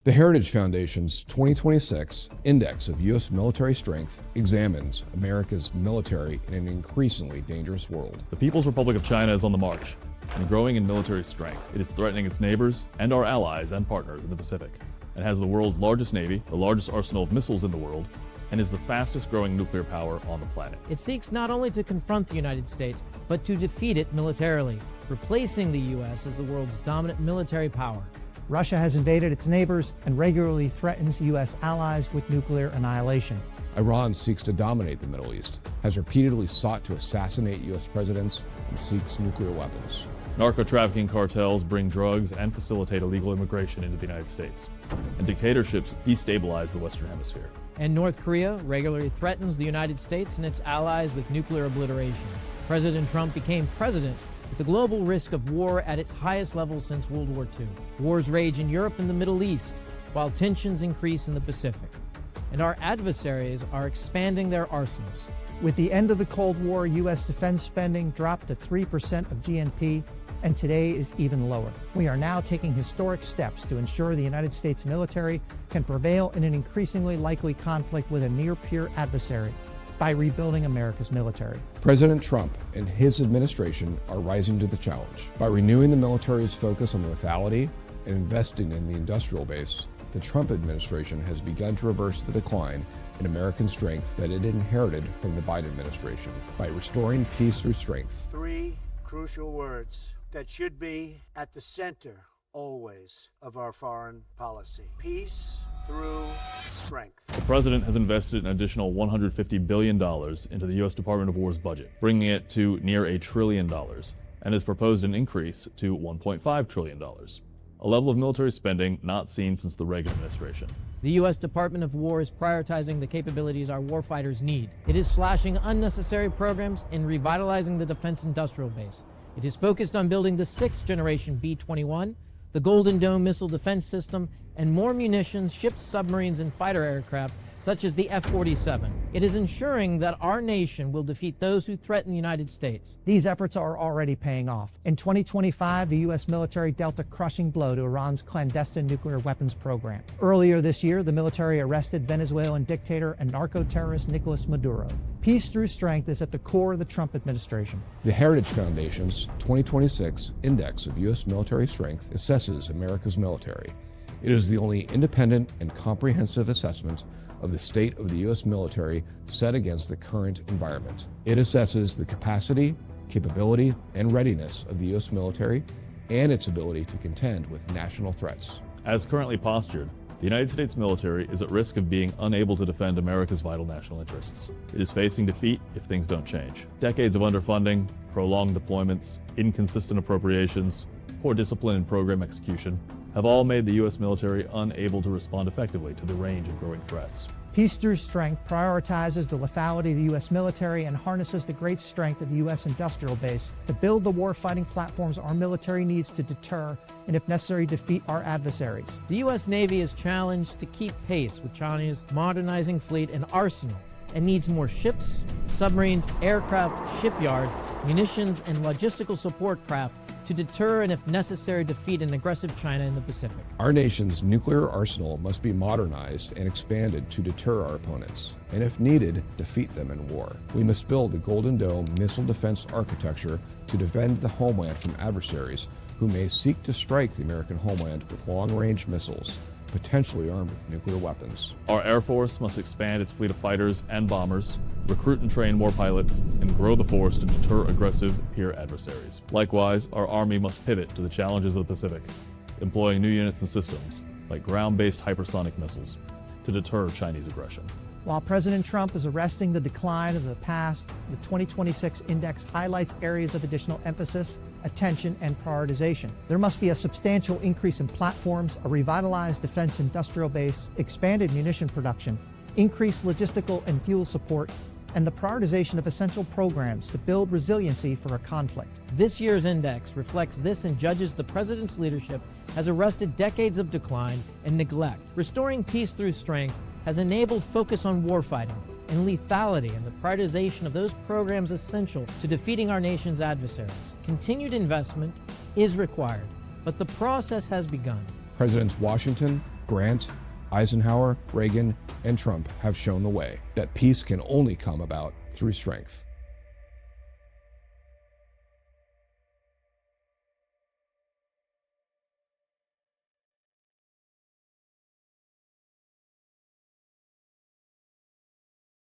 The Heritage Foundation's 2026 Index of U.S. Military Strength examines America's military in an increasingly dangerous world. The People's Republic of China is on the march and growing in military strength. It is threatening its neighbors and our allies and partners in the Pacific. It has the world's largest navy, the largest arsenal of missiles in the world, and is the fastest growing nuclear power on the planet. It seeks not only to confront the United States, but to defeat it militarily, replacing the U.S. as the world's dominant military power. Russia has invaded its neighbors and regularly threatens U.S. allies with nuclear annihilation. Iran seeks to dominate the Middle East, has repeatedly sought to assassinate U.S. presidents, and seeks nuclear weapons. Narco-trafficking cartels bring drugs and facilitate illegal immigration into the United States. And dictatorships destabilize the Western Hemisphere. And North Korea regularly threatens the United States and its allies with nuclear obliteration. President Trump became president with the global risk of war at its highest level since World War II. Wars rage in Europe and the Middle East, while tensions increase in the Pacific. And our adversaries are expanding their arsenals. With the end of the Cold War, U.S. defense spending dropped to 3% of GNP, and today is even lower. We are now taking historic steps to ensure the United States military can prevail in an increasingly likely conflict with a near-peer adversary by rebuilding America's military. President Trump and his administration are rising to the challenge. By renewing the military's focus on lethality and investing in the industrial base, the Trump administration has begun to reverse the decline in American strength that it inherited from the Biden administration by restoring peace through strength. Three crucial words that should be at the center always of our foreign policy. Peace through strength. The president has invested an additional $150 billion into the U.S. Department of War's budget, bringing it to near $1 trillion, and has proposed an increase to $1.5 trillion, a level of military spending not seen since the Reagan administration. The U.S. Department of War is prioritizing the capabilities our warfighters need. It is slashing unnecessary programs and revitalizing the defense industrial base. It is focused on building the 6th generation B-21, the Golden Dome missile defense system, and more munitions, ships, submarines, and fighter aircraft, such as the F-47. It is ensuring that our nation will defeat those who threaten the United States. These efforts are already paying off. In 2025, the U.S. military dealt a crushing blow to Iran's clandestine nuclear weapons program. Earlier this year, the military arrested Venezuelan dictator and narco-terrorist Nicolas Maduro. Peace through strength is at the core of the Trump administration. The Heritage Foundation's 2026 Index of U.S. Military Strength assesses America's military. It is the only independent and comprehensive assessment of the state of the U.S. military set against the current environment. It assesses the capacity, capability, and readiness of the U.S. military and its ability to contend with national threats. As currently postured, the United States military is at risk of being unable to defend America's vital national interests. It is facing defeat if things don't change. Decades of underfunding, prolonged deployments, inconsistent appropriations, poor discipline and program execution have all made the U.S. military unable to respond effectively to the range of growing threats. Peace through strength prioritizes the lethality of the U.S. military and harnesses the great strength of the U.S. industrial base to build the war-fighting platforms our military needs to deter and, if necessary, defeat our adversaries. The U.S. Navy is challenged to keep pace with China's modernizing fleet and arsenal, and needs more ships, submarines, aircraft, shipyards, munitions, and logistical support craft to deter and, if necessary, defeat an aggressive China in the Pacific. Our nation's nuclear arsenal must be modernized and expanded to deter our opponents, and if needed, defeat them in war. We must build the Golden Dome missile defense architecture to defend the homeland from adversaries who may seek to strike the American homeland with long-range missiles, potentially armed with nuclear weapons. Our Air Force must expand its fleet of fighters and bombers, recruit and train more pilots, and grow the force to deter aggressive peer adversaries. Likewise, our Army must pivot to the challenges of the Pacific, employing new units and systems, like ground-based hypersonic missiles, to deter Chinese aggression. While President Trump is arresting the decline of the past, the 2026 index highlights areas of additional emphasis, attention, and prioritization. There must be a substantial increase in platforms, a revitalized defense industrial base, expanded munition production, increased logistical and fuel support, and the prioritization of essential programs to build resiliency for a conflict. This year's index reflects this and judges the president's leadership has arrested decades of decline and neglect. Restoring peace through strength has enabled focus on warfighting and lethality and the prioritization of those programs essential to defeating our nation's adversaries. Continued investment is required, but the process has begun. Presidents Washington, Grant, Eisenhower, Reagan, and Trump have shown the way that peace can only come about through strength.